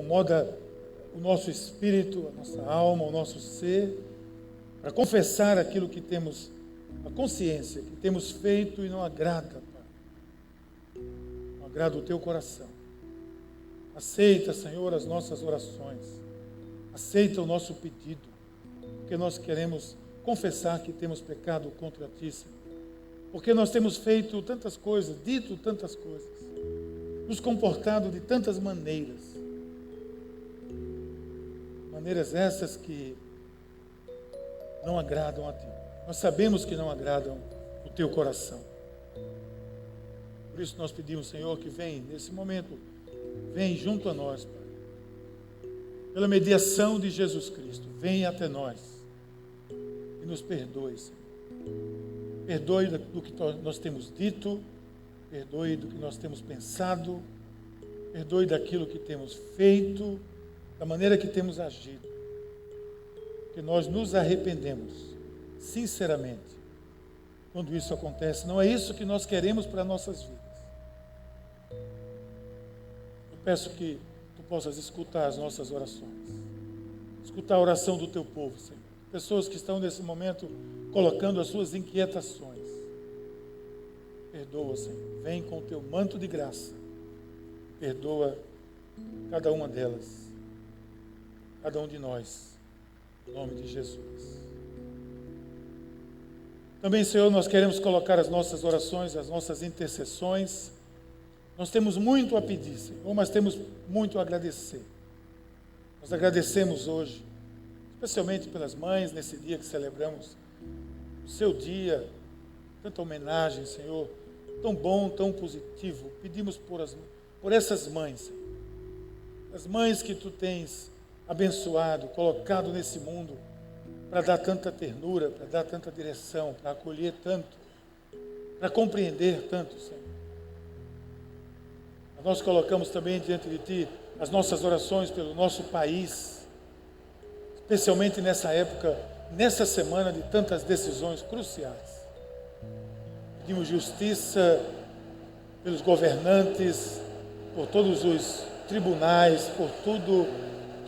incomoda o nosso espírito, a nossa alma, o nosso ser, para confessar aquilo que temos, a consciência que temos feito e não agrada, Pai. Não agrada o teu coração. Aceita, Senhor, as nossas orações. Aceita o nosso pedido, porque nós queremos confessar que temos pecado contra ti, Senhor. Porque nós temos feito tantas coisas, dito tantas coisas, nos comportado de tantas maneiras. Maneiras essas que não agradam a ti. Nós sabemos que não agradam o teu coração. Por isso nós pedimos, Senhor, que vem nesse momento, vem junto a nós, Pai. Pela mediação de Jesus Cristo, vem até nós e nos perdoe, Senhor. Perdoe do que nós temos dito, perdoe do que nós temos pensado, perdoe daquilo que temos feito, da maneira que temos agido. Que nós nos arrependemos, sinceramente, quando isso acontece. Não é isso que nós queremos para nossas vidas. Eu peço que tu possas escutar as nossas orações, escutar a oração do teu povo, Senhor. Pessoas que estão nesse momento colocando as suas inquietações. Perdoa, Senhor. Vem com o teu manto de graça. Perdoa cada uma delas, cada um de nós, em nome de Jesus. Também, Senhor, nós queremos colocar as nossas orações, as nossas intercessões. Nós temos muito a pedir, Senhor, mas temos muito a agradecer. Nós agradecemos hoje, especialmente pelas mães, nesse dia que celebramos o seu dia, tanta homenagem, Senhor, tão bom, tão positivo. Pedimos por essas mães, Senhor, as mães que tu tens abençoado, colocado nesse mundo, para dar tanta ternura, para dar tanta direção, para acolher tanto, para compreender tanto, Senhor. Nós colocamos também diante de ti as nossas orações pelo nosso país, especialmente nessa época, nessa semana de tantas decisões cruciais. Pedimos justiça pelos governantes, por todos os tribunais, por tudo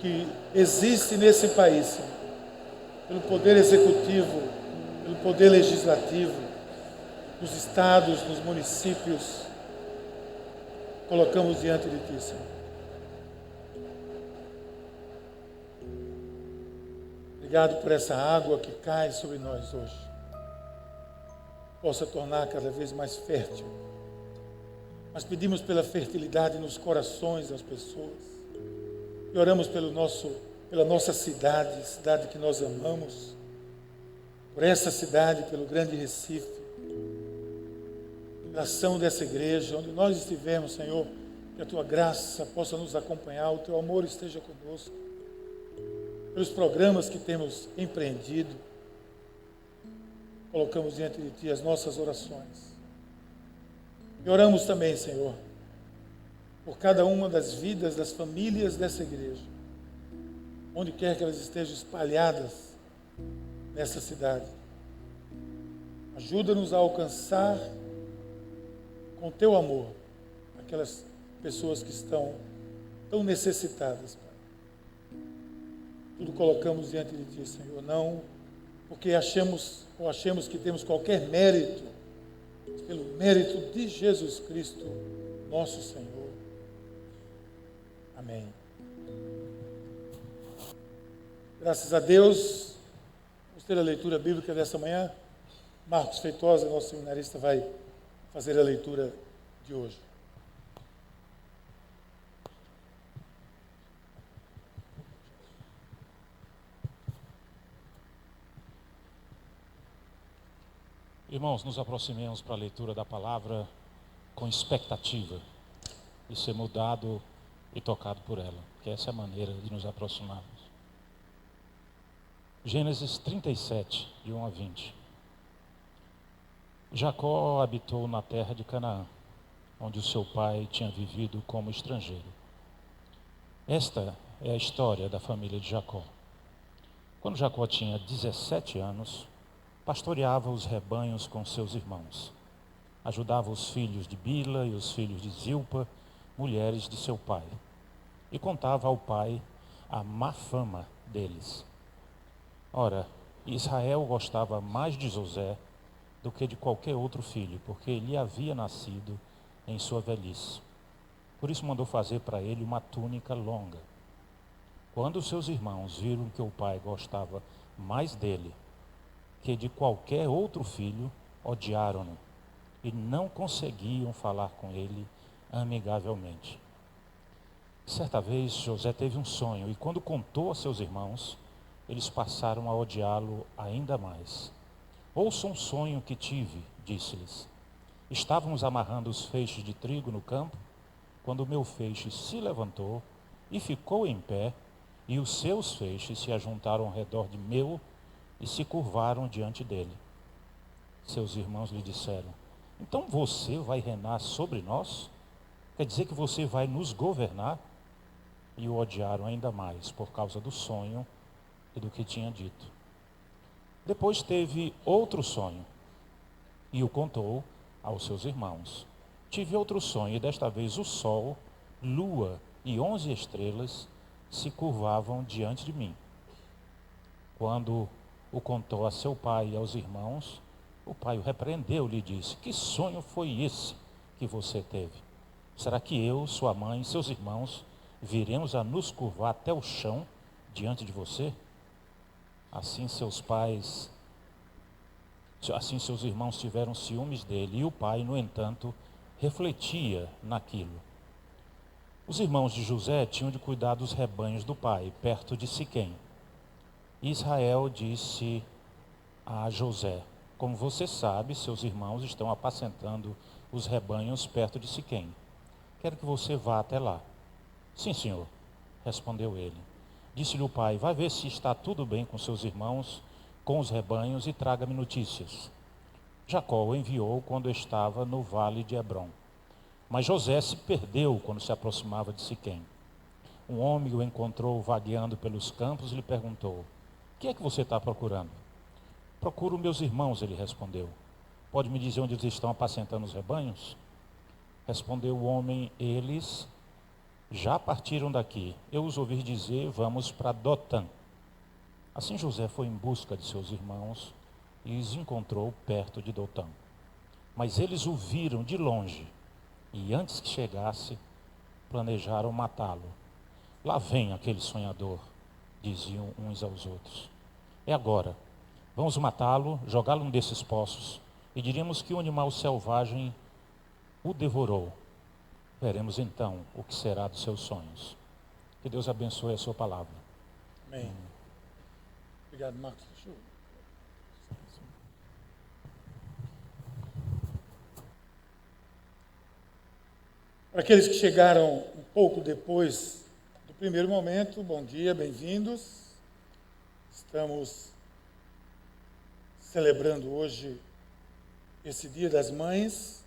que existe nesse país, Senhor. Pelo poder executivo, pelo poder legislativo, nos estados, nos municípios, colocamos diante de ti, Senhor. Obrigado por essa água que cai sobre nós hoje. Possa tornar cada vez mais fértil. Mas pedimos pela fertilidade nos corações das pessoas. E oramos pela nossa cidade, cidade que nós amamos. Por essa cidade, pelo Grande Recife. Pela ação dessa igreja, onde nós estivermos, Senhor, que a tua graça possa nos acompanhar, o teu amor esteja conosco. Pelos programas que temos empreendido, colocamos diante de ti as nossas orações. E oramos também, Senhor, por cada uma das vidas das famílias dessa igreja, onde quer que elas estejam espalhadas nessa cidade. Ajuda-nos a alcançar com teu amor aquelas pessoas que estão tão necessitadas, Pai. Tudo colocamos diante de ti, Senhor, não porque achemos que temos qualquer mérito, mas pelo mérito de Jesus Cristo, nosso Senhor. Amém. Graças a Deus, vamos ter a leitura bíblica dessa manhã. Marcos Feitosa, nosso seminarista, vai fazer a leitura de hoje. Irmãos, nos aproximemos para a leitura da palavra com expectativa de ser mudado e tocado por ela, que essa é a maneira de nos aproximarmos. Gênesis 37, de 1 a 20. Jacó habitou na terra de Canaã, onde o seu pai tinha vivido como estrangeiro. Esta é a história da família de Jacó. Quando Jacó tinha 17 anos, pastoreava os rebanhos com seus irmãos. Ajudava os filhos de Bila e os filhos de Zilpa, mulheres de seu pai. e contava ao pai a má fama deles. Ora, Israel gostava mais de José do que de qualquer outro filho, porque ele havia nascido em sua velhice. Por isso mandou fazer para ele uma túnica longa. Quando seus irmãos viram que o pai gostava mais dele que de qualquer outro filho, odiaram-no e não conseguiam falar com ele amigavelmente. Certa vez José teve um sonho e quando contou a seus irmãos, eles passaram a odiá-lo ainda mais. Ouça um sonho que tive, disse-lhes. Estávamos amarrando os feixes de trigo no campo, quando o meu feixe se levantou e ficou em pé, e os seus feixes se ajuntaram ao redor de meu e se curvaram diante dele. Seus irmãos lhe disseram: então você vai reinar sobre nós? Quer dizer que você vai nos governar? E o odiaram ainda mais por causa do sonho e do que tinha dito. Depois teve outro sonho e o contou aos seus irmãos. Tive outro sonho e desta vez o sol, lua e 11 estrelas se curvavam diante de mim. Quando o contou a seu pai e aos irmãos, o pai o repreendeu e lhe disse: que sonho foi esse que você teve? Será que eu, sua mãe e seus irmãos viremos a nos curvar até o chão diante de você? Assim seus irmãos tiveram ciúmes dele, e o pai, no entanto, refletia naquilo. Os irmãos de José tinham de cuidar dos rebanhos do pai, perto de Siquém. Israel disse a José: como você sabe, seus irmãos estão apacentando os rebanhos perto de Siquém. Quero que você vá até lá. Sim, senhor, respondeu ele. Disse-lhe o pai: vai ver se está tudo bem com seus irmãos, com os rebanhos, e traga-me notícias. Jacó o enviou quando estava no vale de Hebrom. Mas José se perdeu quando se aproximava de Siquém. Um homem o encontrou vagueando pelos campos e lhe perguntou: o que é que você está procurando? Procuro meus irmãos, ele respondeu. Pode me dizer onde eles estão apacentando os rebanhos? Respondeu o homem: eles já partiram daqui. Eu os ouvi dizer: vamos para Dotã. Assim José foi em busca de seus irmãos e os encontrou perto de Dotã. Mas eles o viram de longe e antes que chegasse, planejaram matá-lo. Lá vem aquele sonhador, diziam uns aos outros. É agora, vamos matá-lo, jogá-lo num desses poços e diríamos que o animal selvagem o devorou. Veremos então o que será dos seus sonhos. Que Deus abençoe a sua palavra. Amém. Obrigado, Marcos. Para aqueles que chegaram um pouco depois do primeiro momento, bom dia, bem-vindos. Estamos celebrando hoje esse Dia das Mães.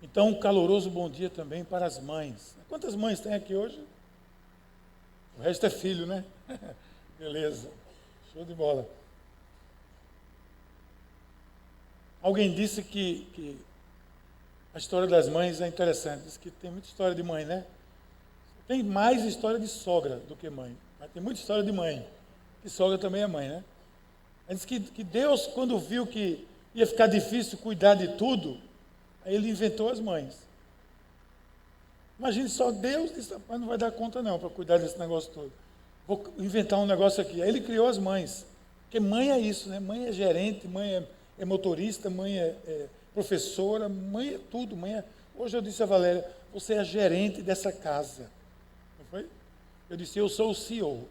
Então, um caloroso bom dia também para as mães. Quantas mães tem aqui hoje? O resto é filho, né? Beleza, show de bola. Alguém disse que a história das mães é interessante. Diz que tem muita história de mãe, né? Tem mais história de sogra do que mãe. Mas tem muita história de mãe. Que sogra também é mãe, né? Diz que Deus, quando viu que ia ficar difícil cuidar de tudo, aí ele inventou as mães. Imagine só, Deus disse: mas não vai dar conta não para cuidar desse negócio todo. Vou inventar um negócio aqui. Aí ele criou as mães. Porque mãe é isso, né? Mãe é gerente, mãe é motorista, mãe é professora, mãe é tudo. Hoje eu disse a Valéria: você é a gerente dessa casa. Não foi? Eu disse: eu sou o CEO.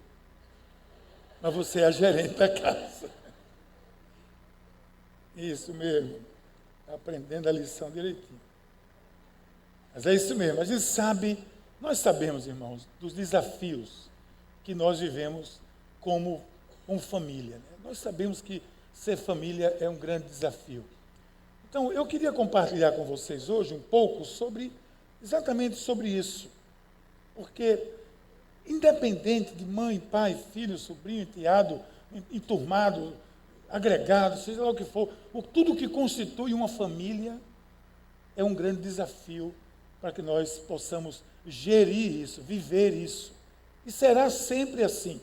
Mas você é a gerente da casa. Isso mesmo. Está aprendendo a lição direitinho. Mas é isso mesmo. A gente sabe, nós sabemos, irmãos, dos desafios que nós vivemos como família. Né? Nós sabemos que ser família é um grande desafio. Então, eu queria compartilhar com vocês hoje um pouco exatamente sobre isso. Porque, independente de mãe, pai, filho, sobrinho, enteado, enturmado, agregado, seja lá o que for, tudo que constitui uma família é um grande desafio para que nós possamos gerir isso, viver isso. E será sempre assim.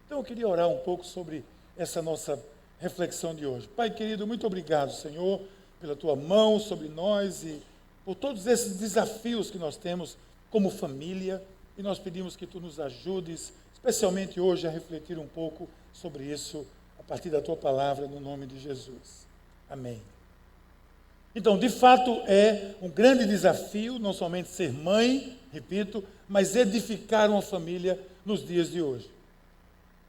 Então eu queria orar um pouco sobre essa nossa reflexão de hoje. Pai querido, muito obrigado, Senhor, pela tua mão sobre nós e por todos esses desafios que nós temos como família. E nós pedimos que tu nos ajudes, especialmente hoje, a refletir um pouco sobre isso, a partir da tua palavra, no nome de Jesus. Amém. Então, de fato, é um grande desafio, não somente ser mãe, repito, mas edificar uma família nos dias de hoje.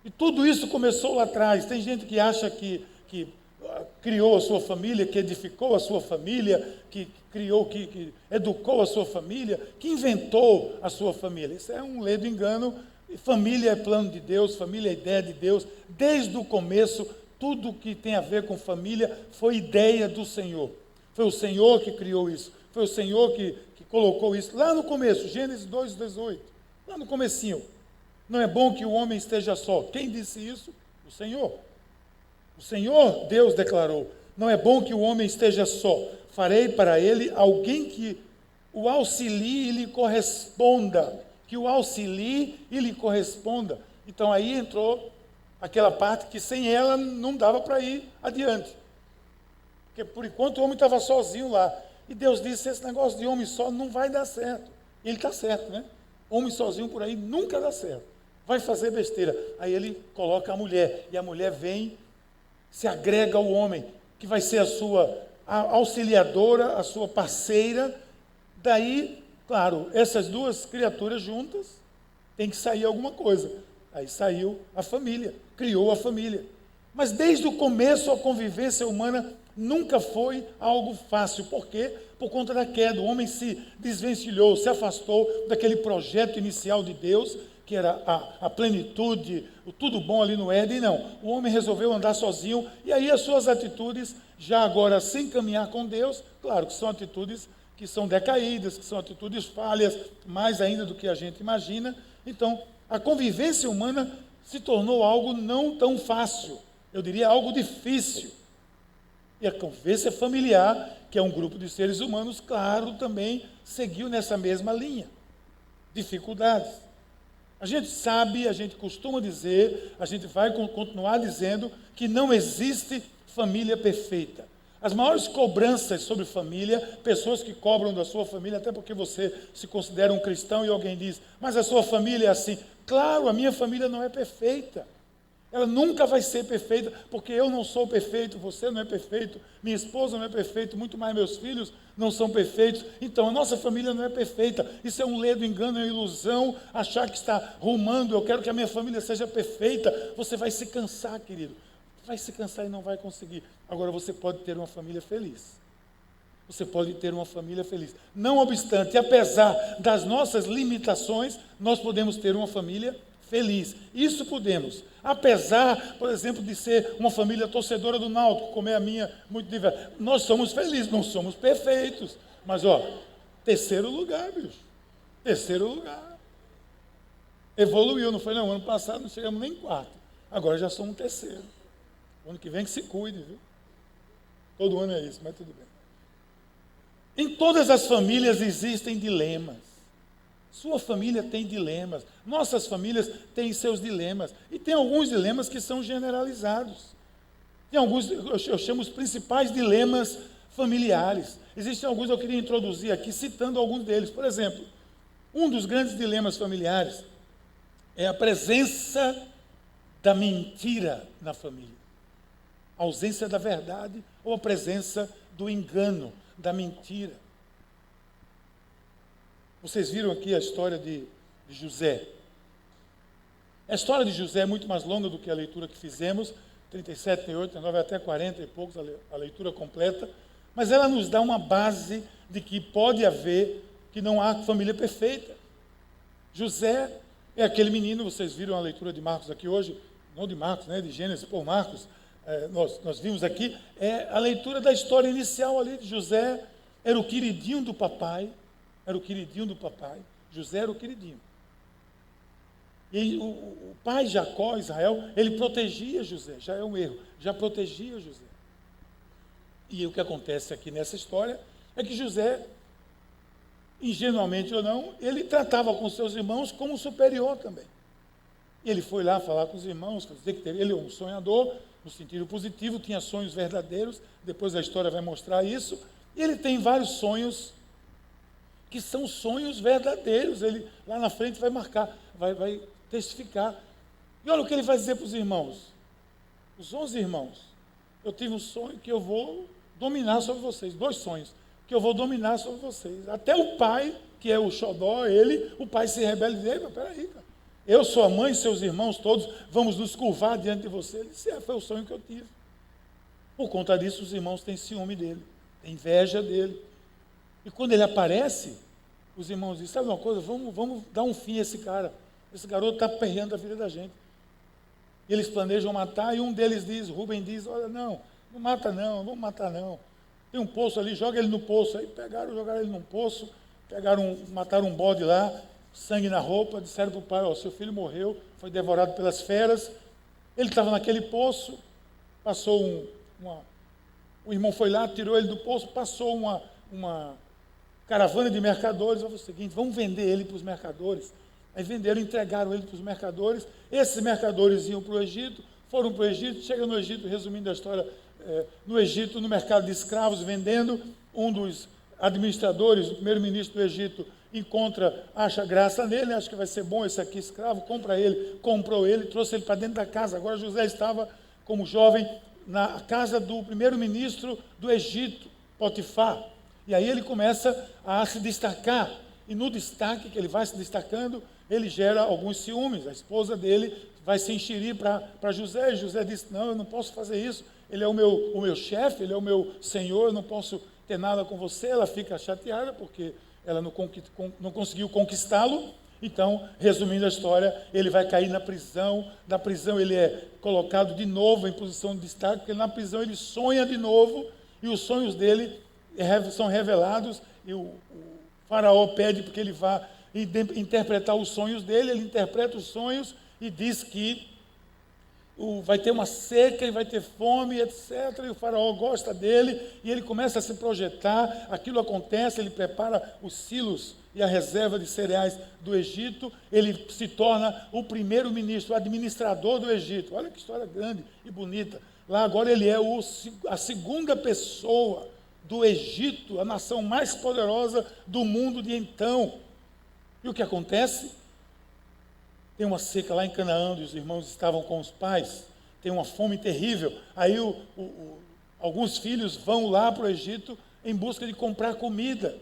E tudo isso começou lá atrás. Tem gente que acha que criou a sua família, que edificou a sua família, que educou a sua família, que inventou a sua família. Isso é um ledo engano. Família é plano de Deus, família é ideia de Deus. Desde o começo, tudo que tem a ver com família foi ideia do Senhor. Foi o Senhor que criou isso. Foi o Senhor que colocou isso lá no começo, Gênesis 2:18. Lá no comecinho. Não é bom que o homem esteja só. Quem disse isso? O Senhor. O Senhor, Deus, declarou: não é bom que o homem esteja só. Farei para ele alguém que o auxilie e lhe corresponda. Que o auxilie e lhe corresponda. Então aí entrou aquela parte que sem ela não dava para ir adiante. Porque por enquanto o homem estava sozinho lá. E Deus disse: esse negócio de homem só não vai dar certo. E ele está certo, né? Homem sozinho por aí nunca dá certo. Vai fazer besteira. Aí ele coloca a mulher. E a mulher vem, se agrega ao homem, que vai ser a sua auxiliadora, a sua parceira. Daí, claro, essas duas criaturas juntas, tem que sair alguma coisa. Aí saiu a família, criou a família. Mas desde o começo a convivência humana nunca foi algo fácil. Por quê? Por conta da queda. O homem se desvencilhou, se afastou daquele projeto inicial de Deus, que era a plenitude, o tudo bom ali no Éden. Não, o homem resolveu andar sozinho, e aí as suas atitudes, já agora sem caminhar com Deus, claro que são atitudes que são decaídas, que são atitudes falhas, mais ainda do que a gente imagina. Então, a convivência humana se tornou algo não tão fácil, eu diria algo difícil. E a convivência familiar, que é um grupo de seres humanos, claro, também seguiu nessa mesma linha. Dificuldades. A gente sabe, a gente costuma dizer, a gente vai continuar dizendo que não existe família perfeita. As maiores cobranças sobre família, pessoas que cobram da sua família, até porque você se considera um cristão e alguém diz: mas a sua família é assim. Claro, a minha família não é perfeita. Ela nunca vai ser perfeita, porque eu não sou perfeito, você não é perfeito, minha esposa não é perfeita, muito mais meus filhos não são perfeitos. Então, a nossa família não é perfeita. Isso é um ledo engano, é uma ilusão, achar que está rumando, eu quero que a minha família seja perfeita. Você vai se cansar, querido. Vai se cansar e não vai conseguir. Agora, você pode ter uma família feliz. Você pode ter uma família feliz. Não obstante, apesar das nossas limitações, nós podemos ter uma família feliz. Isso podemos. Apesar, por exemplo, de ser uma família torcedora do Náutico, como é a minha, muito diversa. Nós somos felizes, não somos perfeitos. Mas, terceiro lugar, bicho. Terceiro lugar. Evoluiu, não foi não? Ano passado não chegamos nem em quarto. Agora já somos terceiro. O ano que vem que se cuide, viu? Todo ano é isso, mas tudo bem. Em todas as famílias existem dilemas. Sua família tem dilemas. Nossas famílias têm seus dilemas. E tem alguns dilemas que são generalizados. Tem alguns, eu chamo os principais dilemas familiares. Existem alguns que eu queria introduzir aqui, citando alguns deles. Por exemplo, um dos grandes dilemas familiares é a presença da mentira na família. A ausência da verdade ou a presença do engano, da mentira. Vocês viram aqui a história de José. A história de José é muito mais longa do que a leitura que fizemos, 37, 38, 39, até 40 e poucos, a leitura completa, mas ela nos dá uma base de que pode haver, que não há família perfeita. José é aquele menino, vocês viram a leitura de Marcos aqui hoje, não de Marcos, né, de Gênesis por Marcos, nós vimos aqui, é a leitura da história inicial ali de José, era o queridinho do papai, José era o queridinho. E o pai Jacó, Israel, ele protegia José, já é um erro, já protegia José. E o que acontece aqui nessa história é que José ingenuamente ou não, ele tratava com seus irmãos como superior também. E ele foi lá falar com os irmãos, dizer que ele é um sonhador, no sentido positivo, tinha sonhos verdadeiros, depois a história vai mostrar isso, e ele tem vários sonhos que são sonhos verdadeiros, ele lá na frente vai marcar, vai testificar. E olha o que ele vai dizer para os irmãos, os 11 irmãos: eu tive um sonho que eu vou dominar sobre vocês, 2 sonhos, que eu vou dominar sobre vocês. Até o pai, que é o xodó, o pai se rebela e diz: mas peraí, cara, eu, sua mãe, seus irmãos todos, vamos nos curvar diante de você. Ele disse: foi o sonho que eu tive. Por conta disso, os irmãos têm ciúme dele, têm inveja dele. E quando ele aparece, os irmãos dizem: sabe uma coisa, vamos dar um fim a esse cara. Esse garoto está perreando a vida da gente. E eles planejam matar, e um deles diz, Rubem diz: olha, não mata não, vamos matar não. Tem um poço ali, joga ele no poço. Aí jogaram ele num poço, mataram um bode lá, sangue na roupa, disseram para o pai: seu filho morreu, foi devorado pelas feras. Ele estava naquele poço, passou o irmão foi lá, tirou ele do poço, passou uma caravana de mercadores, falou o seguinte: vamos vender ele para os mercadores. Aí venderam, entregaram ele para os mercadores. Esses mercadores iam para o Egito, foram para o Egito, chega no Egito, resumindo a história, no Egito, no mercado de escravos, vendendo, um dos administradores, o primeiro-ministro do Egito, acha graça nele, acha que vai ser bom esse aqui escravo, comprou ele, trouxe ele para dentro da casa. Agora José estava, como jovem, na casa do primeiro-ministro do Egito, Potifar. E aí ele começa a se destacar, e no destaque que ele vai se destacando, ele gera alguns ciúmes. A esposa dele vai se enxerir para José, e José disse: não, eu não posso fazer isso, ele é o meu chefe, ele é o meu senhor, eu não posso ter nada com você. Ela fica chateada, porque ela não conseguiu conquistá-lo. Então, resumindo a história, ele vai cair na prisão. Da prisão ele é colocado de novo em posição de destaque, porque na prisão ele sonha de novo, e os sonhos dele são revelados, e o faraó pede porque ele vá interpretar os sonhos dele. Ele interpreta os sonhos e diz que vai ter uma seca e vai ter fome, etc. E o faraó gosta dele, e ele começa a se projetar. Aquilo acontece, ele prepara os silos e a reserva de cereais do Egito. Ele se torna o primeiro-ministro, o administrador do Egito. Olha que história grande e bonita. Lá agora ele é a segunda pessoa do Egito, a nação mais poderosa do mundo de então. E o que acontece? Tem uma seca lá em Canaã, onde os irmãos estavam com os pais, tem uma fome terrível. Aí alguns filhos vão lá para o Egito em busca de comprar comida.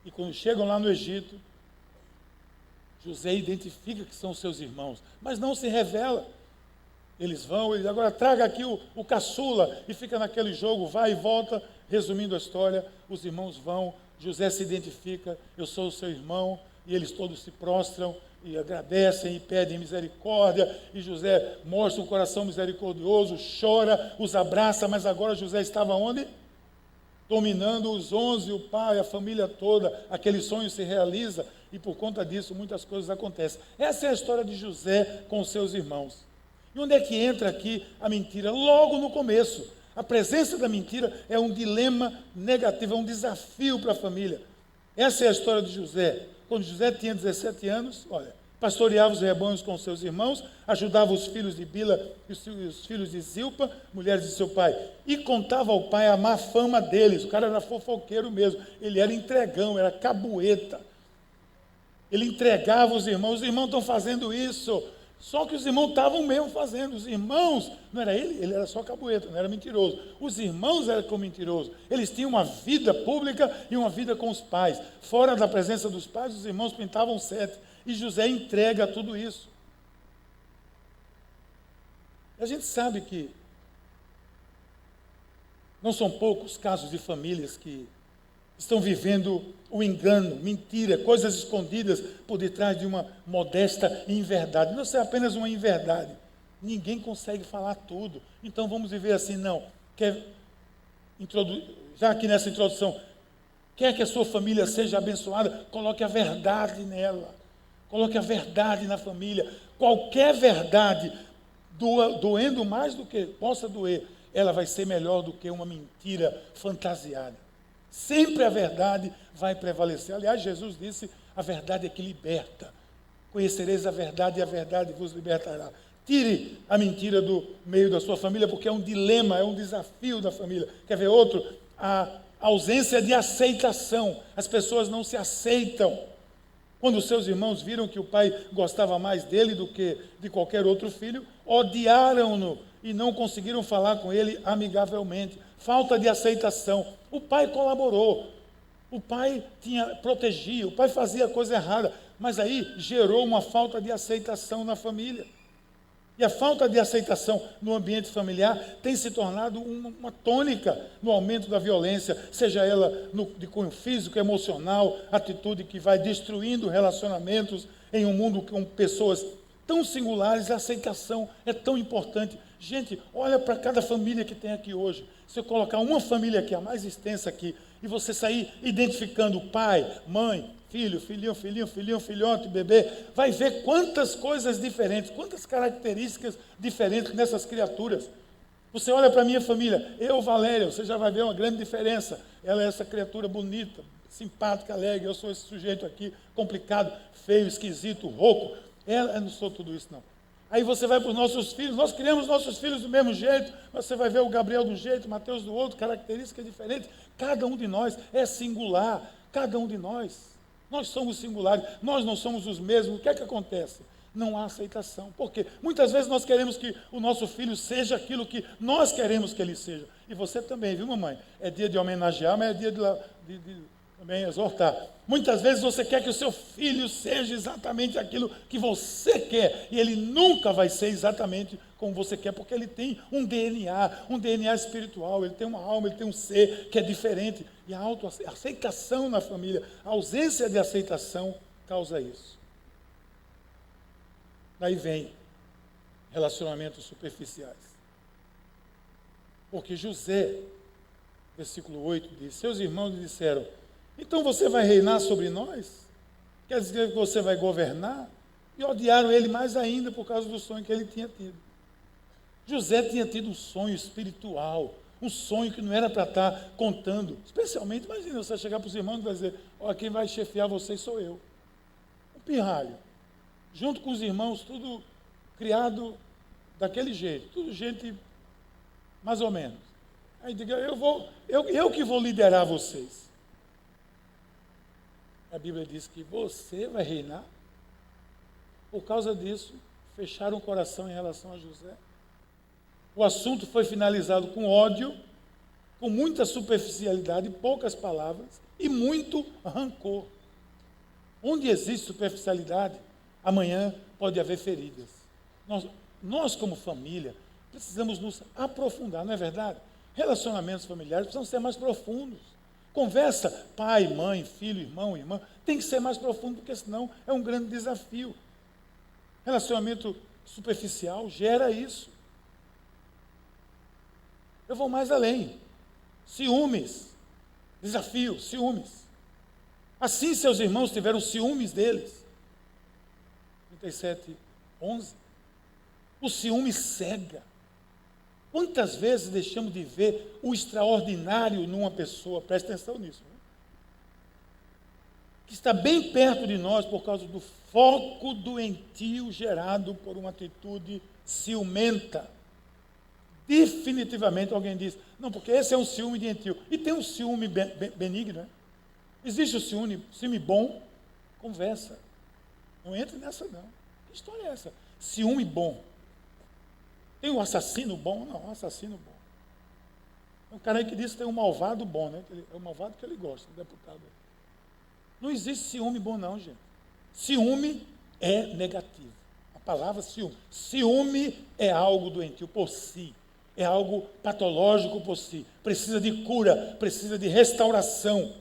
E quando chegam lá no Egito, José identifica que são seus irmãos, mas não se revela. Eles vão, agora traga aqui o caçula, e fica naquele jogo, vai e volta. Resumindo a história, os irmãos vão, José se identifica: eu sou o seu irmão, e eles todos se prostram e agradecem e pedem misericórdia, e José mostra um coração misericordioso, chora, os abraça. Mas agora José estava onde? Dominando os 11, o pai, a família toda. Aquele sonho se realiza, e por conta disso muitas coisas acontecem. Essa é a história de José com os seus irmãos. E onde é que entra aqui a mentira? Logo no começo. A presença da mentira é um dilema negativo, é um desafio para a família. Essa é a história de José. Quando José tinha 17 anos, pastoreava os rebanhos com seus irmãos, ajudava os filhos de Bila e os filhos de Zilpa, mulheres de seu pai, e contava ao pai a má fama deles. O cara era fofoqueiro mesmo, ele era entregão, era cabueta. Ele entregava os irmãos estão fazendo isso. Só que os irmãos estavam mesmo fazendo. Os irmãos, não era ele era só cabueta, não era mentiroso. Os irmãos eram como mentirosos. Eles tinham uma vida pública e uma vida com os pais. Fora da presença dos pais, os irmãos pintavam 7. E José entrega tudo isso. A gente sabe que não são poucos casos de famílias que estão vivendo o engano, mentira, coisas escondidas por detrás de uma modesta inverdade. Não é apenas uma inverdade. Ninguém consegue falar tudo. Então vamos viver assim, não. Já aqui nessa introdução, quer que a sua família seja abençoada, coloque a verdade nela. Coloque a verdade na família. Qualquer verdade, doendo mais do que possa doer, ela vai ser melhor do que uma mentira fantasiada. Sempre a verdade vai prevalecer. Aliás, Jesus disse, a verdade é que liberta. Conhecereis a verdade e a verdade vos libertará. Tire a mentira do meio da sua família, porque é um dilema, é um desafio da família. Quer ver outro? A ausência de aceitação. As pessoas não se aceitam. Quando seus irmãos viram que o pai gostava mais dele do que de qualquer outro filho, odiaram-no e não conseguiram falar com ele amigavelmente. Falta de aceitação. O pai colaborou, o pai protegia, o pai fazia a coisa errada, mas aí gerou uma falta de aceitação na família. E a falta de aceitação no ambiente familiar tem se tornado uma tônica no aumento da violência, seja ela de cunho físico, emocional, atitude que vai destruindo relacionamentos em um mundo com pessoas tão singulares. A aceitação é tão importante. Gente, olha para cada família que tem aqui hoje. Se eu colocar uma família aqui, a mais extensa aqui, e você sair identificando pai, mãe, filho, filhinho, filhote, bebê, vai ver quantas coisas diferentes, quantas características diferentes nessas criaturas. Você olha para a minha família, eu, Valéria, você já vai ver uma grande diferença. Ela é essa criatura bonita, simpática, alegre, eu sou esse sujeito aqui, complicado, feio, esquisito, rouco. Eu não sou tudo isso, não. Aí você vai para os nossos filhos, nós criamos nossos filhos do mesmo jeito, você vai ver o Gabriel de um jeito, o Mateus do outro, características diferentes. Cada um de nós é singular, cada um de nós. Nós somos singulares, nós não somos os mesmos. O que é que acontece? Não há aceitação. Por quê? Muitas vezes nós queremos que o nosso filho seja aquilo que nós queremos que ele seja. E você também, viu, mamãe? É dia de homenagear, mas é dia de também exortar. Muitas vezes você quer que o seu filho seja exatamente aquilo que você quer, e ele nunca vai ser exatamente como você quer, porque ele tem um DNA espiritual, ele tem uma alma, ele tem um ser que é diferente. E a autoaceitação na família, a ausência de aceitação causa isso. Daí vem relacionamentos superficiais. Porque José, versículo 8, diz, seus irmãos lhe disseram, então você vai reinar sobre nós? Quer dizer que você vai governar? E odiaram ele mais ainda por causa do sonho que ele tinha tido. José tinha tido um sonho espiritual, um sonho que não era para estar contando. Especialmente, imagina você chegar para os irmãos e vai dizer, ó, quem vai chefiar vocês sou eu. Um pirralho. Junto com os irmãos, tudo criado daquele jeito, tudo gente mais ou menos. Aí diga, eu que vou liderar vocês. A Bíblia diz que você vai reinar. Por causa disso, fecharam o coração em relação a José. O assunto foi finalizado com ódio, com muita superficialidade, poucas palavras e muito rancor. Onde existe superficialidade, amanhã pode haver feridas. Nós como família, precisamos nos aprofundar, não é verdade? Relacionamentos familiares precisam ser mais profundos. Conversa, pai, mãe, filho, irmão, irmã, tem que ser mais profundo, porque senão é um grande desafio. Relacionamento superficial gera isso. Eu vou mais além. Ciúmes, desafio, ciúmes. Assim seus irmãos tiveram ciúmes deles. 37:11. O ciúme cega. Quantas vezes deixamos de ver o extraordinário numa pessoa? Presta atenção nisso. Né? Que está bem perto de nós por causa do foco doentio gerado por uma atitude ciumenta. Definitivamente alguém diz, não, porque esse é um ciúme doentio. E tem um ciúme benigno, né? Existe o ciúme bom, conversa. Não entre nessa, não. Que história é essa? Ciúme bom. Tem um assassino bom? Não, um assassino bom. Tem um cara aí que diz que tem um malvado bom, né? É o malvado que ele gosta, o deputado. Não existe ciúme bom, não, gente. Ciúme é negativo. A palavra ciúme. Ciúme é algo doentio por si. É algo patológico por si. Precisa de cura, precisa de restauração.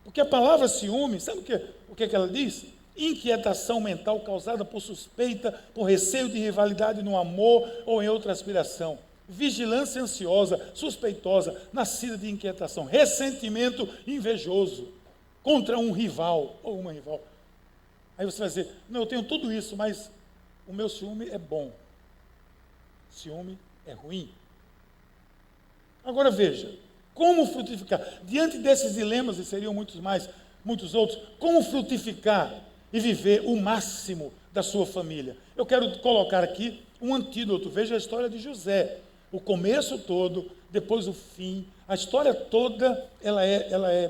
Porque a palavra ciúme, sabe o que ela diz? Inquietação mental causada por suspeita, por receio de rivalidade no amor ou em outra aspiração. Vigilância ansiosa, suspeitosa, nascida de inquietação. Ressentimento invejoso contra um rival ou uma rival. Aí você vai dizer, não, eu tenho tudo isso, mas o meu ciúme é bom. Ciúme é ruim. Agora veja, Como frutificar? Diante desses dilemas, e seriam muitos outros, como frutificar e viver o máximo da sua família? Eu quero colocar aqui um antídoto. Veja a história de José. O começo todo, depois o fim. A história toda, ela é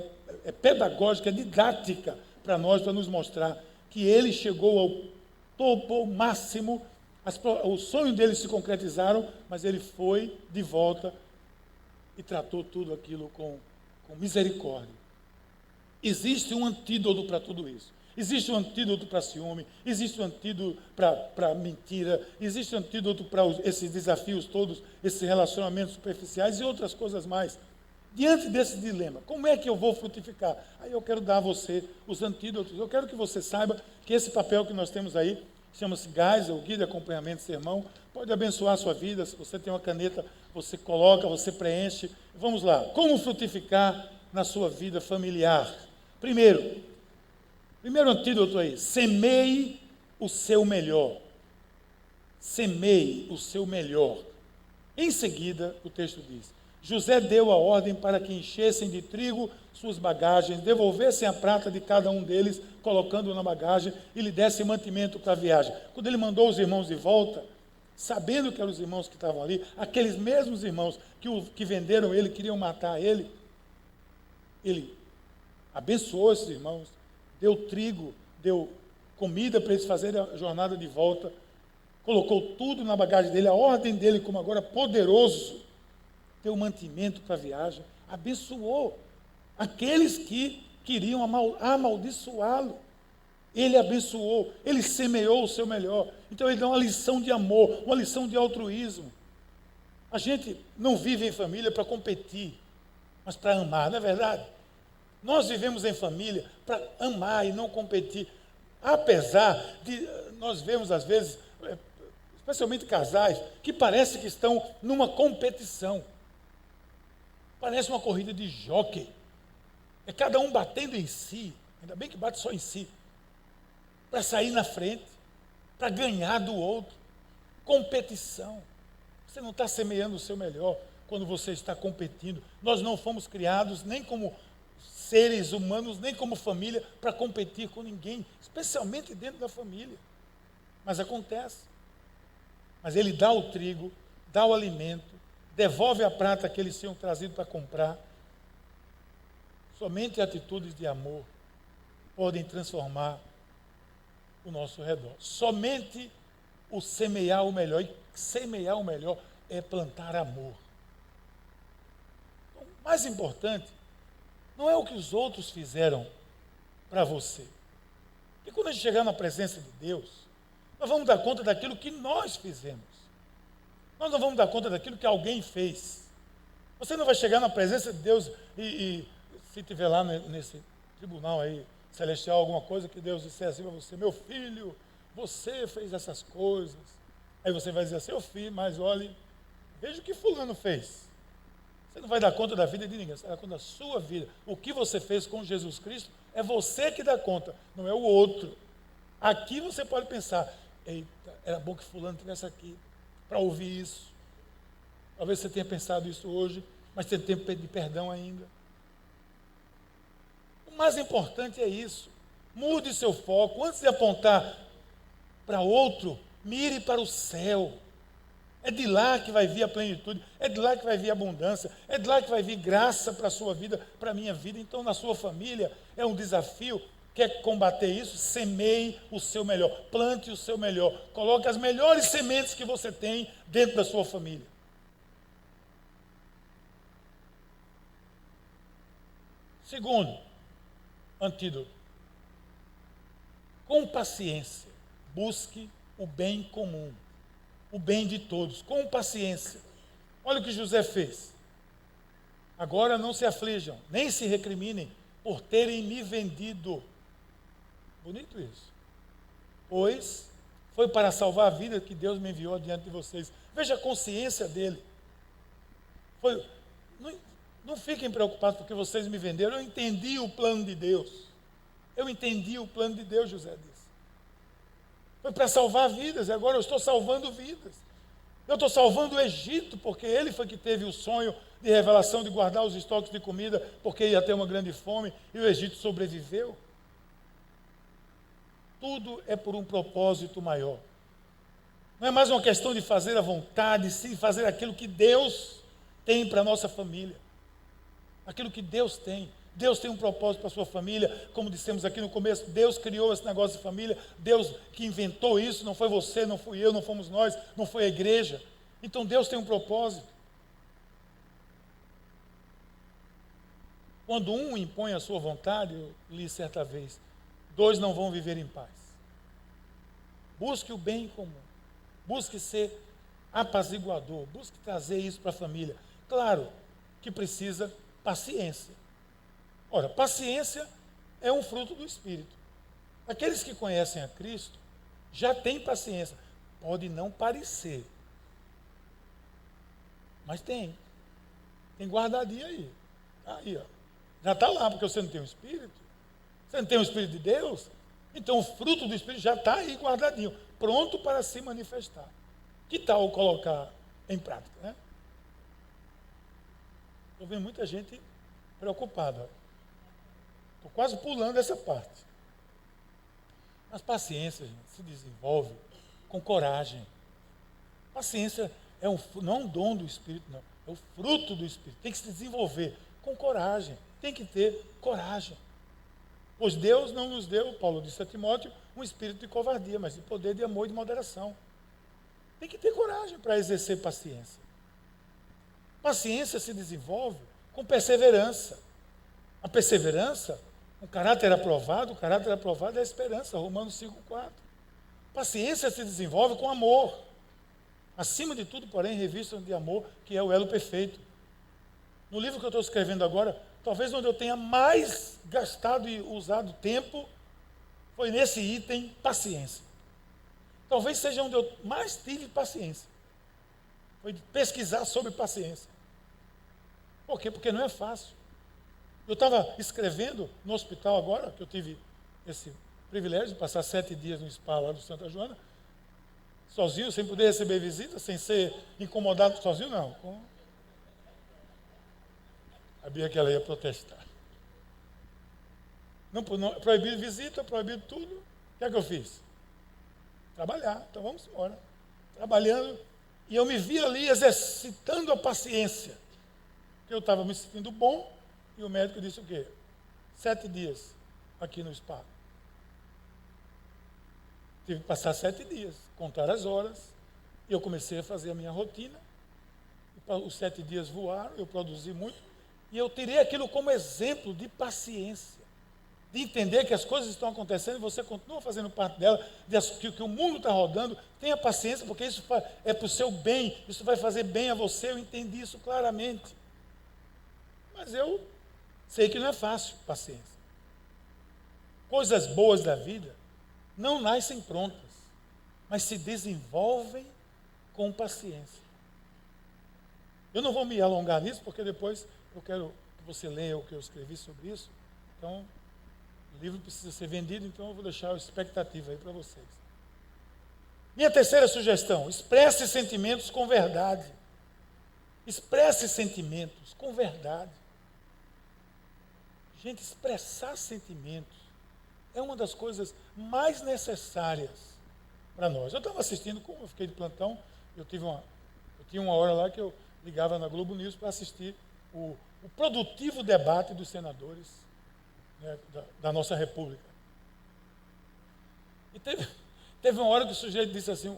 pedagógica, é didática para nós, para nos mostrar que ele chegou ao topo, ao máximo. Os sonhos dele se concretizaram, mas ele foi de volta e tratou tudo aquilo com misericórdia. Existe um antídoto para tudo isso. Existe um antídoto para ciúme, existe um antídoto para mentira, existe um antídoto para esses desafios todos, esses relacionamentos superficiais e outras coisas mais. Diante desse dilema, como é que eu vou frutificar? Aí eu quero dar a você os antídotos. Eu quero que você saiba que esse papel que nós temos aí, chama-se Geisel, o Guia de Acompanhamento Sermão, pode abençoar a sua vida. Se você tem uma caneta, você coloca, você preenche. Vamos lá, como frutificar na sua vida familiar? Primeiro antídoto aí, semeie o seu melhor. Semeie o seu melhor. Em seguida, o texto diz, José deu a ordem para que enchessem de trigo suas bagagens, devolvessem a prata de cada um deles, colocando na bagagem, e lhe dessem mantimento para a viagem. Quando ele mandou os irmãos de volta, sabendo que eram os irmãos que estavam ali, aqueles mesmos irmãos que venderam ele, queriam matar ele abençoou esses irmãos, deu trigo, deu comida para eles fazerem a jornada de volta, colocou tudo na bagagem dele, a ordem dele, como agora poderoso, deu mantimento para a viagem, abençoou aqueles que queriam amaldiçoá-lo. Ele abençoou, ele semeou o seu melhor. Então ele dá uma lição de amor, uma lição de altruísmo. A gente não vive em família para competir, mas para amar, não é verdade? Nós vivemos em família para amar e não competir. Apesar de nós vemos, às vezes, especialmente casais, que parece que estão numa competição. Parece uma corrida de jockey. É cada um batendo em si, ainda bem que bate só em si, para sair na frente, para ganhar do outro. Competição. Você não está semeando o seu melhor quando você está competindo. Nós não fomos criados nem como seres humanos, nem como família, para competir com ninguém, especialmente dentro da família. Mas acontece. Mas ele dá o trigo, dá o alimento, devolve a prata que eles tinham trazido para comprar. Somente atitudes de amor podem transformar o nosso redor. Somente o semear o melhor. E semear o melhor é plantar amor. Então, o mais importante não é o que os outros fizeram para você. E quando a gente chegar na presença de Deus, nós vamos dar conta daquilo que nós fizemos. Nós não vamos dar conta daquilo que alguém fez. Você não vai chegar na presença de Deus e se tiver lá nesse tribunal aí celestial alguma coisa que Deus disser assim para você, meu filho, você fez essas coisas. Aí você vai dizer assim, eu fiz, mas olhe, veja o que fulano fez. Você não vai dar conta da vida de ninguém, você vai dar conta da sua vida. O que você fez com Jesus Cristo é você que dá conta, não é o outro. Aqui você pode pensar, eita, era bom que fulano estivesse aqui para ouvir isso. Talvez você tenha pensado isso hoje, mas tem tempo de perdão ainda. O mais importante é isso. Mude seu foco. Antes de apontar para outro, mire para o céu. É de lá que vai vir a plenitude, é de lá que vai vir a abundância, é de lá que vai vir graça para a sua vida, para a minha vida. Então, na sua família, é um desafio. Quer combater isso? Semeie o seu melhor, plante o seu melhor, coloque as melhores sementes que você tem dentro da sua família. Segundo antídoto, com paciência, busque o bem comum, o bem de todos, com paciência. Olha o que José fez. Agora não se aflijam, nem se recriminem por terem me vendido. Bonito isso. Pois foi para salvar a vida que Deus me enviou diante de vocês. Veja a consciência dele. Não fiquem preocupados porque vocês me venderam. Eu entendi o plano de Deus. Eu entendi o plano de Deus, José disse. Foi para salvar vidas, e agora eu estou salvando vidas. Eu estou salvando o Egito, porque ele foi que teve o sonho de revelação de guardar os estoques de comida, porque ia ter uma grande fome, e o Egito sobreviveu. Tudo é por um propósito maior. Não é mais uma questão de fazer a vontade, sim fazer aquilo que Deus tem para a nossa família. Aquilo que Deus tem. Deus tem um propósito para a sua família, como dissemos aqui no começo, Deus criou esse negócio de família, Deus que inventou isso, não foi você, não fui eu, não fomos nós, não foi a igreja. Então Deus tem um propósito. Quando um impõe a sua vontade, eu li certa vez, dois não vão viver em paz. Busque o bem comum, busque ser apaziguador, busque trazer isso para a família. Claro que precisa paciência. Ora, paciência é um fruto do Espírito. Aqueles que conhecem a Cristo já têm paciência. Pode não parecer, mas tem. Tem guardadinho aí. Aí, ó. Já está lá, porque você não tem o Espírito. Você não tem o Espírito de Deus. Então o fruto do Espírito já está aí guardadinho, pronto para se manifestar. Que tal colocar em prática, né? Estou vendo muita gente preocupada. Estou quase pulando essa parte. Mas paciência, gente, se desenvolve com coragem. Paciência não é um dom do Espírito, não. É o fruto do Espírito. Tem que se desenvolver com coragem. Tem que ter coragem. Pois Deus não nos deu, Paulo disse a Timóteo, um espírito de covardia, mas de poder, de amor e de moderação. Tem que ter coragem para exercer paciência. Paciência se desenvolve com perseverança. A perseverança, o caráter aprovado é a esperança, Romanos 5,4. Paciência se desenvolve com amor. Acima de tudo, porém, revistam de amor, que é o elo perfeito. No livro que eu estou escrevendo agora, talvez onde eu tenha mais gastado e usado tempo, foi nesse item, paciência. Talvez seja onde eu mais tive paciência. Foi de pesquisar sobre paciência. Por quê? Porque não é fácil. Eu estava escrevendo no hospital agora, que eu tive esse privilégio de passar 7 dias no spa lá do Santa Joana, sozinho, sem poder receber visita, sem ser incomodado sozinho, não. Sabia que ela ia protestar. Não, proibido visita, proibido tudo. O que é que eu fiz? Trabalhar. Então vamos embora. Trabalhando. E eu me vi ali exercitando a paciência. Eu estava me sentindo bom. E o médico disse o quê? 7 dias aqui no spa. Tive que passar 7 dias, contar as horas. E eu comecei a fazer a minha rotina. Os 7 dias voaram, eu produzi muito. E eu tirei aquilo como exemplo de paciência. De entender que as coisas estão acontecendo e você continua fazendo parte dela, que o mundo está rodando. Tenha paciência, porque isso é para o seu bem, isso vai fazer bem a você. Eu entendi isso claramente. Mas eu sei que não é fácil, paciência. Coisas boas da vida não nascem prontas, mas se desenvolvem com paciência. Eu não vou me alongar nisso, porque depois eu quero que você leia o que eu escrevi sobre isso. Então, o livro precisa ser vendido, então eu vou deixar a expectativa aí para vocês. Minha terceira sugestão: expresse sentimentos com verdade. Expresse sentimentos com verdade. Gente, expressar sentimentos é uma das coisas mais necessárias para nós. Eu estava assistindo, como eu fiquei de plantão, eu tinha uma hora lá que eu ligava na Globo News para assistir o produtivo debate dos senadores, né, da nossa República. E teve uma hora que o sujeito disse assim,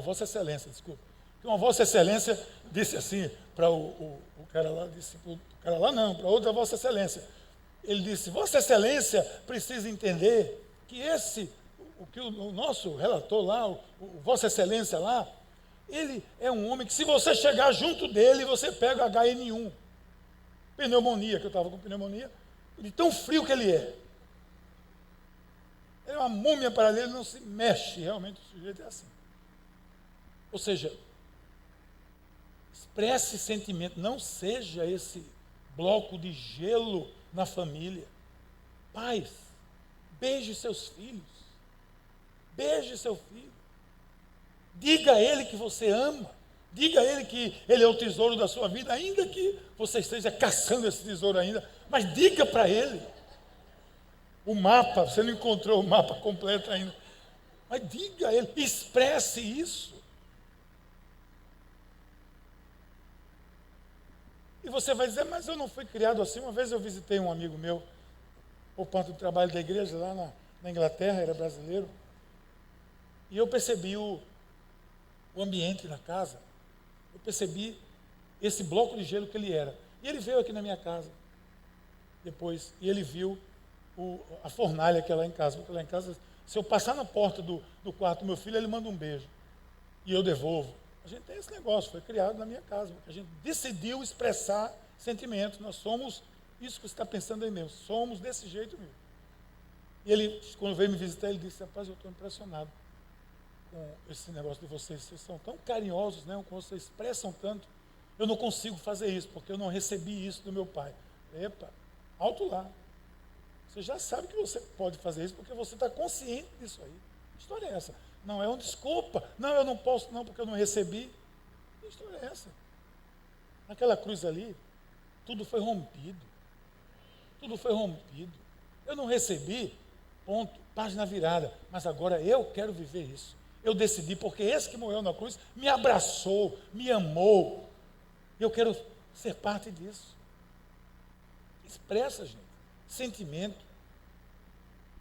Vossa Excelência, desculpa, que uma Vossa Excelência disse assim para o cara lá, para outra Vossa Excelência. Ele disse: Vossa Excelência precisa entender que o nosso relator lá, o Vossa Excelência lá, ele é um homem que, se você chegar junto dele, você pega HN1. Pneumonia, que eu estava com pneumonia, de tão frio que ele é. É uma múmia para ele, não se mexe, realmente o sujeito é assim. Ou seja, expresse sentimento, não seja esse bloco de gelo na família. Pais, beije seus filhos. Beije seu filho. Diga a ele que você ama. Diga a ele que ele é o tesouro da sua vida, ainda que você esteja caçando esse tesouro ainda. Mas diga para ele. O mapa, você não encontrou o mapa completo ainda. Mas diga a ele, expresse isso. E você vai dizer, mas eu não fui criado assim. Uma vez eu visitei um amigo meu, por parte do trabalho da igreja, lá na Inglaterra, era brasileiro. E eu percebi o ambiente na casa. Eu percebi esse bloco de gelo que ele era. E ele veio aqui na minha casa. Depois, e ele viu a fornalha que é lá em casa. Porque lá em casa, se eu passar na porta do quarto do meu filho, ele manda um beijo. E eu devolvo. A gente tem esse negócio, foi criado na minha casa. A gente decidiu expressar sentimentos. Nós somos isso que você está pensando aí mesmo. Somos desse jeito mesmo. E ele, quando veio me visitar, ele disse, rapaz, eu estou impressionado com esse negócio de vocês. Vocês são tão carinhosos, né? Vocês expressam tanto. Eu não consigo fazer isso, porque eu não recebi isso do meu pai. Epa, alto lá. Você já sabe que você pode fazer isso, porque você está consciente disso aí. Que história é essa? Não, é uma desculpa. Não, eu não posso não, porque eu não recebi. Que história é essa? Naquela cruz ali, tudo foi rompido. Tudo foi rompido. Eu não recebi, ponto, página virada. Mas agora eu quero viver isso. Eu decidi, porque esse que morreu na cruz me abraçou, me amou. Eu quero ser parte disso. Expressa, gente, sentimento.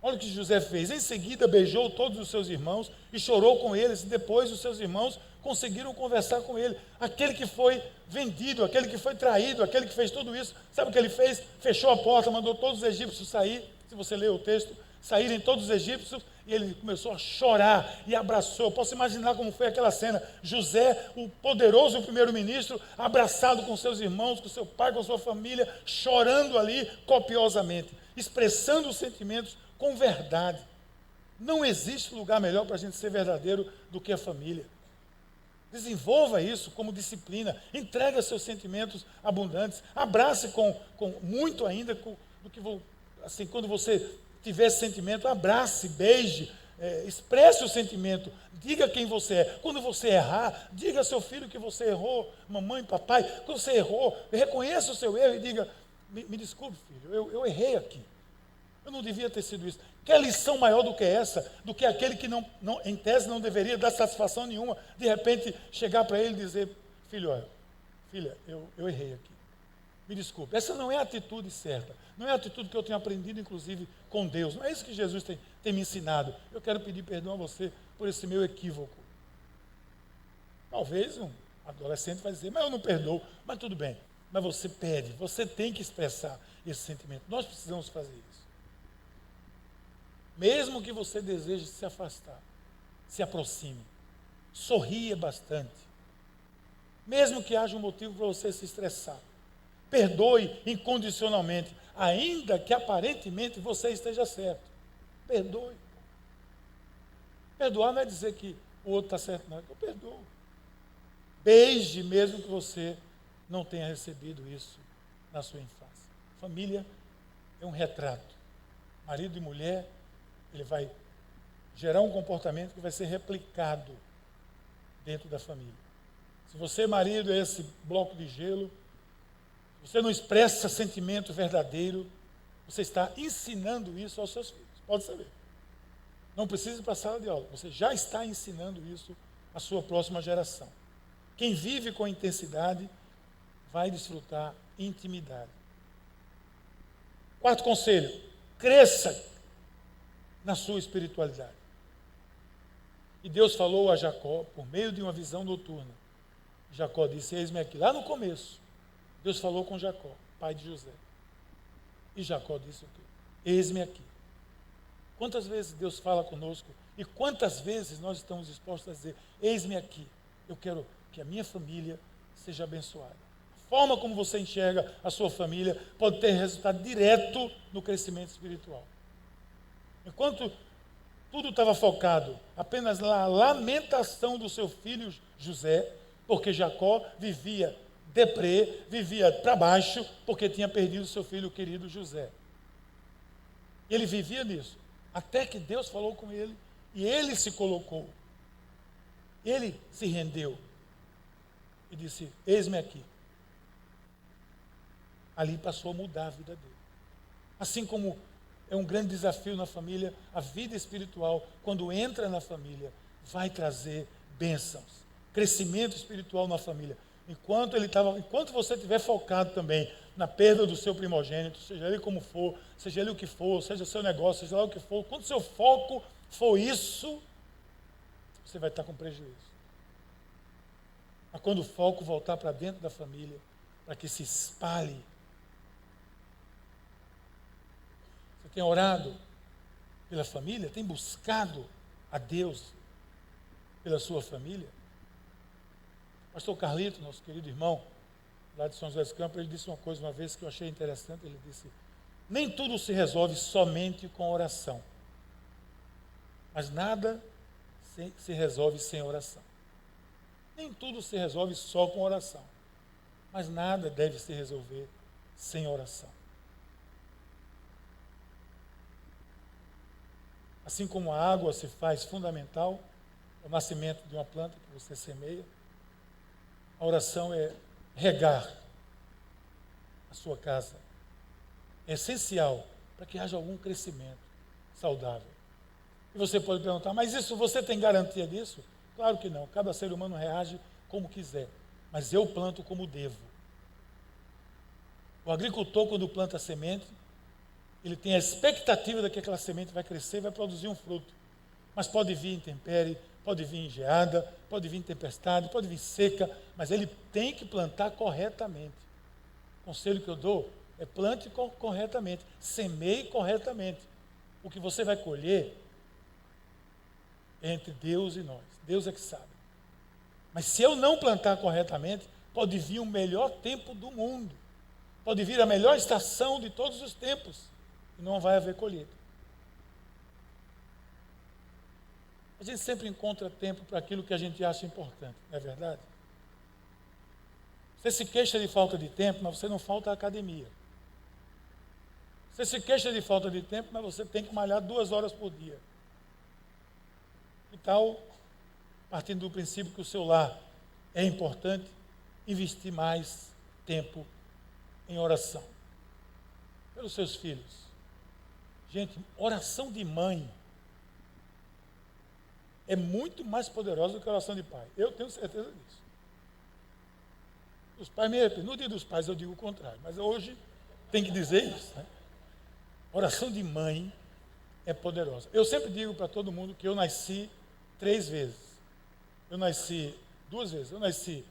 Olha o que José fez. Em seguida, beijou todos os seus irmãos e chorou com eles. E depois, os seus irmãos conseguiram conversar com ele. Aquele que foi vendido, aquele que foi traído, aquele que fez tudo isso. Sabe o que ele fez? Fechou a porta, mandou todos os egípcios sair. Se você ler o texto, saírem todos os egípcios. E ele começou a chorar e abraçou. Eu posso imaginar como foi aquela cena. José, o poderoso primeiro-ministro, abraçado com seus irmãos, com seu pai, com sua família, chorando ali copiosamente, expressando os sentimentos com verdade. Não existe lugar melhor para a gente ser verdadeiro do que a família. Desenvolva isso como disciplina. Entregue seus sentimentos abundantes. Abrace com muito ainda do que assim, quando você tiver esse sentimento, abrace, beije, expresse o sentimento. Diga quem você é. Quando você errar, diga ao seu filho que você errou, mamãe, papai. Quando você errou, reconheça o seu erro e diga, me desculpe, filho, eu errei aqui. Eu não devia ter sido isso. Que lição maior do que essa, do que aquele que não, em tese não deveria dar satisfação nenhuma, de repente chegar para ele e dizer, filho, olha, filha, eu errei aqui. Me desculpe. Essa não é a atitude certa. Não é a atitude que eu tenho aprendido, inclusive, com Deus. Não é isso que Jesus tem me ensinado. Eu quero pedir perdão a você por esse meu equívoco. Talvez um adolescente vai dizer, mas eu não perdoo. Mas tudo bem. Mas você pede, você tem que expressar esse sentimento. Nós precisamos fazer isso. Mesmo que você deseje se afastar, se aproxime, sorria bastante. Mesmo que haja um motivo para você se estressar, perdoe incondicionalmente, ainda que aparentemente você esteja certo. Perdoe. Perdoar não é dizer que o outro está certo, não, é que eu perdoo. Beije mesmo que você não tenha recebido isso na sua infância. Família é um retrato. Marido e mulher, ele vai gerar um comportamento que vai ser replicado dentro da família. Se você, marido, é esse bloco de gelo, se você não expressa sentimento verdadeiro, você está ensinando isso aos seus filhos. Pode saber. Não precisa ir para a sala de aula. Você já está ensinando isso à sua próxima geração. Quem vive com intensidade vai desfrutar intimidade. Quarto conselho, cresça na sua espiritualidade. E Deus falou a Jacó por meio de uma visão noturna. Jacó disse, eis-me aqui. Lá no começo, Deus falou com Jacó, pai de José. E Jacó disse o quê? Eis-me aqui. Quantas vezes Deus fala conosco e quantas vezes nós estamos dispostos a dizer, eis-me aqui, eu quero que a minha família seja abençoada. A forma como você enxerga a sua família pode ter resultado direto no crescimento espiritual. Enquanto tudo estava focado apenas na lamentação do seu filho José, porque Jacó vivia deprê, vivia para baixo, porque tinha perdido seu filho querido José. Ele vivia nisso, até que Deus falou com ele, e ele se colocou. Ele se rendeu. e disse: eis-me aqui. Ali passou a mudar a vida dele. Assim como é um grande desafio na família, a vida espiritual, quando entra na família, vai trazer bênçãos, crescimento espiritual na família. Enquanto você estiver focado também na perda do seu primogênito, seja ele como for, seja ele o que for, seja seu negócio, seja lá o que for, quando seu foco for isso, você vai estar com prejuízo. Mas quando o foco voltar para dentro da família, para que se espalhe. Você tem orado pela família? Tem buscado a Deus pela sua família? Pastor Carlito, nosso querido irmão, lá de São José dos Campos, ele disse uma coisa uma vez que eu achei interessante. Ele disse: nem tudo se resolve somente com oração, mas nada se resolve sem oração. Nem tudo se resolve só com oração, mas nada deve se resolver sem oração. Assim como a água se faz fundamental ao nascimento de uma planta que você semeia, a oração é regar a sua casa. É essencial para que haja algum crescimento saudável. E você pode perguntar: mas isso você tem garantia disso? Claro que não. Cada ser humano reage como quiser. Mas eu planto como devo. O agricultor, quando planta a semente, ele tem a expectativa de que aquela semente vai crescer e vai produzir um fruto. Mas pode vir intempérie, pode vir geada, pode vir tempestade, pode vir seca, mas ele tem que plantar corretamente. O conselho que eu dou é: plante corretamente, semeie corretamente. O que você vai colher é entre Deus e nós. Deus é que sabe. Mas se eu não plantar corretamente, pode vir o melhor tempo do mundo. Pode vir a melhor estação de todos os tempos. E não vai haver colheita. A gente sempre encontra tempo para aquilo que a gente acha importante, não é verdade? Você se queixa de falta de tempo, mas você não falta à academia. Você se queixa de falta de tempo, mas você tem que malhar 2 horas por dia. E tal, partindo do princípio que o seu lar é importante, investir mais tempo em oração pelos seus filhos. Gente, oração de mãe é muito mais poderosa do que a oração de pai. Eu tenho certeza disso. Os pais me arrependem. No dia dos pais eu digo o contrário, mas hoje tem que dizer isso, né? Oração de mãe é poderosa. Eu sempre digo para todo mundo que eu nasci 3 vezes. Eu nasci 2 vezes. Eu nasci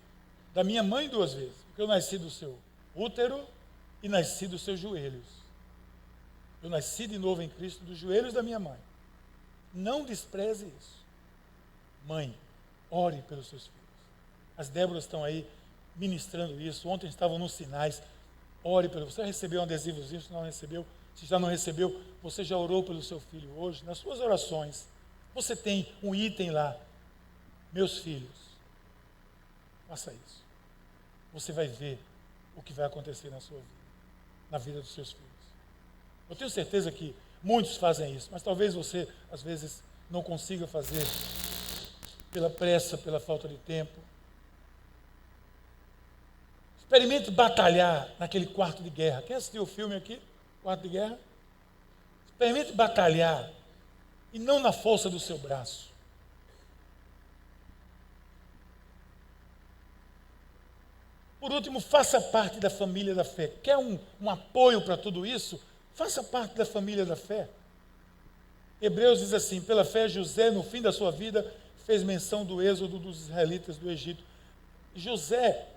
da minha mãe 2 vezes. Porque eu nasci do seu útero e nasci dos seus joelhos. Eu nasci de novo em Cristo dos joelhos da minha mãe. Não despreze isso. Mãe, ore pelos seus filhos. As Déboras estão aí ministrando isso. Ontem estavam nos sinais. Ore pelo. Você recebeu um adesivozinho? Se não recebeu, se já não recebeu, você já orou pelo seu filho hoje? Nas suas orações, você tem um item lá: meus filhos. Faça isso. Você vai ver o que vai acontecer na sua vida, na vida dos seus filhos. Eu tenho certeza que muitos fazem isso, mas talvez você, às vezes, não consiga fazer pela pressa, pela falta de tempo. Experimente batalhar naquele quarto de guerra. Quem assistiu o filme aqui? Quarto de guerra? Experimente batalhar e não na força do seu braço. Por último, faça parte da família da fé. Quer um apoio para tudo isso? Faça parte da família da fé. Hebreus diz assim: pela fé José, no fim da sua vida, fez menção do êxodo dos israelitas do Egito. José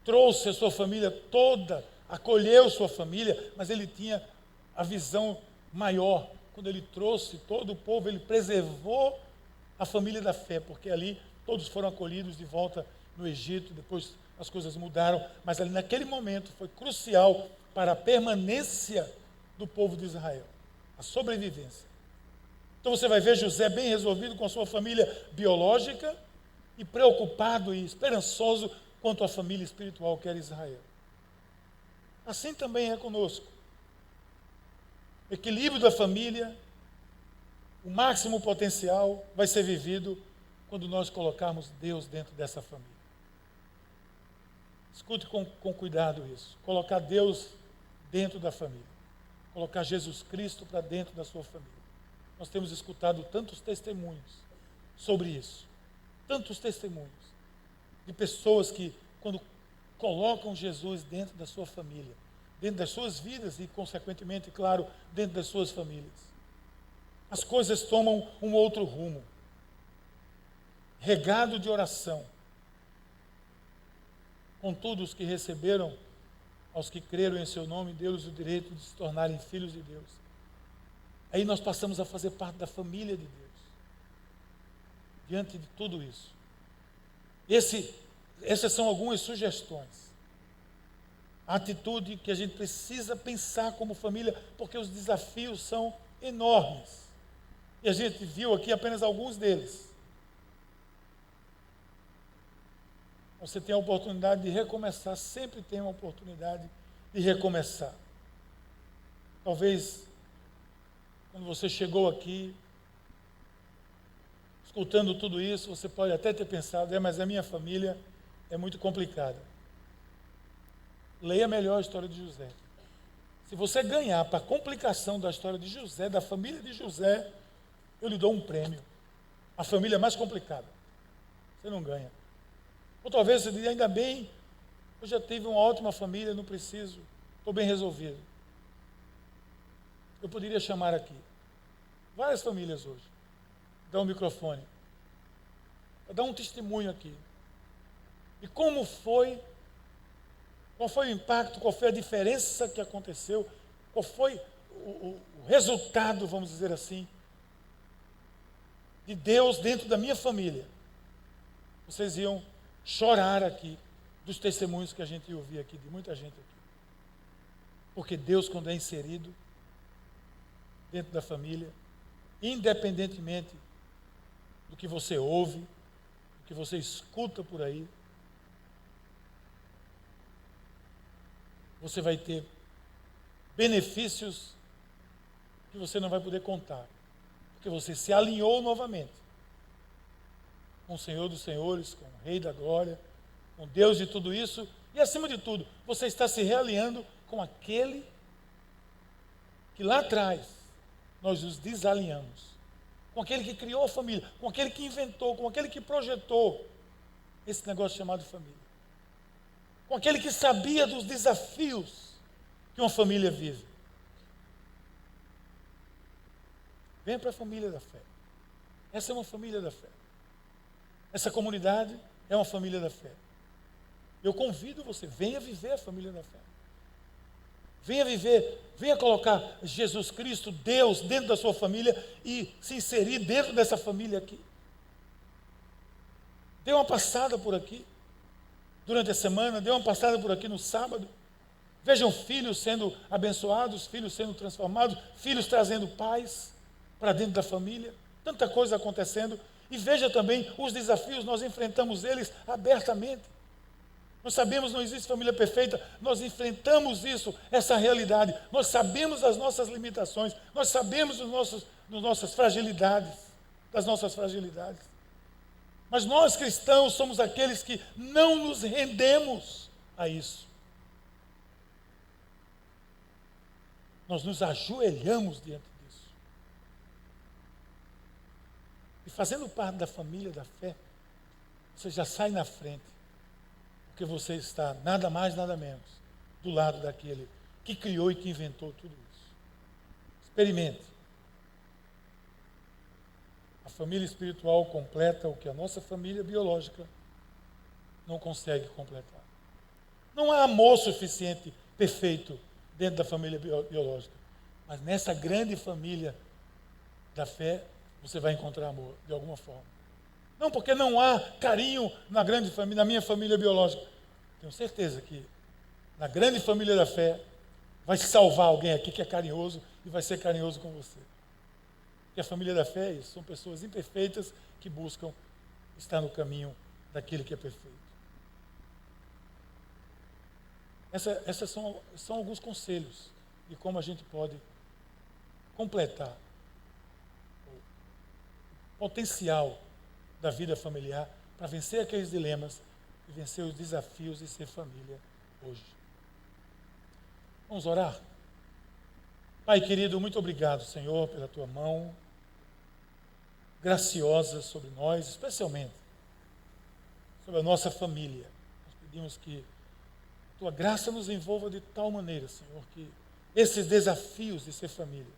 trouxe a sua família toda, acolheu sua família, mas ele tinha a visão maior. Quando ele trouxe todo o povo, ele preservou a família da fé, porque ali todos foram acolhidos de volta no Egito. Depois as coisas mudaram, mas ali naquele momento foi crucial para a permanência do povo de Israel, a sobrevivência. Então você vai ver José bem resolvido com a sua família biológica e preocupado e esperançoso quanto à família espiritual que era Israel. Assim também é conosco. O equilíbrio da família, o máximo potencial vai ser vivido quando nós colocarmos Deus dentro dessa família. Escute com cuidado isso. Colocar Deus dentro da família. Colocar Jesus Cristo para dentro da sua família. Nós temos escutado tantos testemunhos sobre isso. Tantos testemunhos de pessoas que, quando colocam Jesus dentro da sua família, dentro das suas vidas e, consequentemente, claro, dentro das suas famílias, as coisas tomam um outro rumo. Regado de oração. Contudo, os que receberam, aos que creram em seu nome, deu-lhes o direito de se tornarem filhos de Deus. Aí nós passamos a fazer parte da família de Deus. Diante de tudo isso. Essas são algumas sugestões. A atitude que a gente precisa pensar como família, porque os desafios são enormes. E a gente viu aqui apenas alguns deles. Você tem a oportunidade de recomeçar, sempre tem uma oportunidade de recomeçar. Talvez, quando você chegou aqui, escutando tudo isso, você pode até ter pensado, mas a minha família é muito complicada. Leia melhor a história de José. Se você ganhar para a complicação da história de José, da família de José, eu lhe dou um prêmio. A família mais complicada. Você não ganha. Ou talvez você diga, ainda bem, eu já tive uma ótima família, não preciso, estou bem resolvido. Eu poderia chamar aqui várias famílias hoje, dar um microfone, dar um testemunho aqui. E como foi, qual foi o impacto, qual foi a diferença que aconteceu, qual foi o resultado, vamos dizer assim, de Deus dentro da minha família. Vocês iam chorar aqui dos testemunhos que a gente ia ouvir aqui, de muita gente aqui. Porque Deus, quando é inserido dentro da família, independentemente do que você ouve, do que você escuta por aí, você vai ter benefícios que você não vai poder contar. Porque você se alinhou novamente com o Senhor dos Senhores, com o Rei da Glória, com Deus de tudo isso, e acima de tudo, você está se realinhando com aquele que lá atrás nós nos desalinhamos, com aquele que criou a família, com aquele que inventou, com aquele que projetou esse negócio chamado família, com aquele que sabia dos desafios que uma família vive. Venha para a família da fé. Essa é uma família da fé. Essa comunidade é uma família da fé. Eu convido você, venha viver a família da fé. Venha viver, venha colocar Jesus Cristo, Deus, dentro da sua família e se inserir dentro dessa família aqui. Dê uma passada por aqui, durante a semana, dê uma passada por aqui no sábado. Vejam filhos sendo abençoados, filhos sendo transformados, filhos trazendo paz para dentro da família. Tanta coisa acontecendo. E veja também os desafios, nós enfrentamos eles abertamente. Nós sabemos que não existe família perfeita, nós enfrentamos isso, essa realidade. Nós sabemos as nossas limitações, nós sabemos das nossas fragilidades. Mas nós cristãos somos aqueles que não nos rendemos a isso. Nós nos ajoelhamos diante disso. E fazendo parte da família da fé, você já sai na frente, porque você está nada mais, nada menos do lado daquele que criou e que inventou tudo isso. Experimente. A família espiritual completa o que a nossa família biológica não consegue completar. Não há amor suficiente, perfeito, dentro da família biológica. Mas nessa grande família da fé, você vai encontrar amor, de alguma forma. Não porque não há carinho na grande família, na minha família biológica. Tenho certeza que na grande família da fé, vai salvar alguém aqui que é carinhoso e vai ser carinhoso com você. Porque a família da fé é isso, são pessoas imperfeitas que buscam estar no caminho daquele que é perfeito. Essas são alguns conselhos de como a gente pode completar o potencial da vida familiar para vencer aqueles dilemas, e vencer os desafios de ser família hoje. Vamos orar? Pai querido, muito obrigado, Senhor, pela tua mão graciosa sobre nós, especialmente sobre a nossa família. Nós pedimos que a tua graça nos envolva de tal maneira, Senhor, que esses desafios de ser família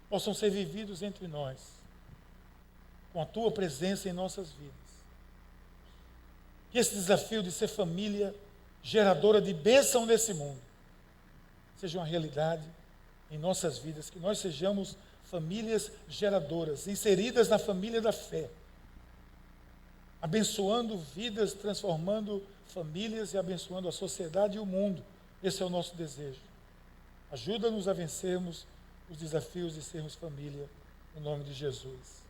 possam ser vividos entre nós, com a tua presença em nossas vidas. Que esse desafio de ser família geradora de bênção nesse mundo seja uma realidade em nossas vidas, que nós sejamos famílias geradoras, inseridas na família da fé, abençoando vidas, transformando famílias e abençoando a sociedade e o mundo. Esse é o nosso desejo. Ajuda-nos a vencermos os desafios de sermos família, no nome de Jesus.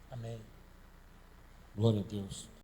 Amém. Glória a Deus.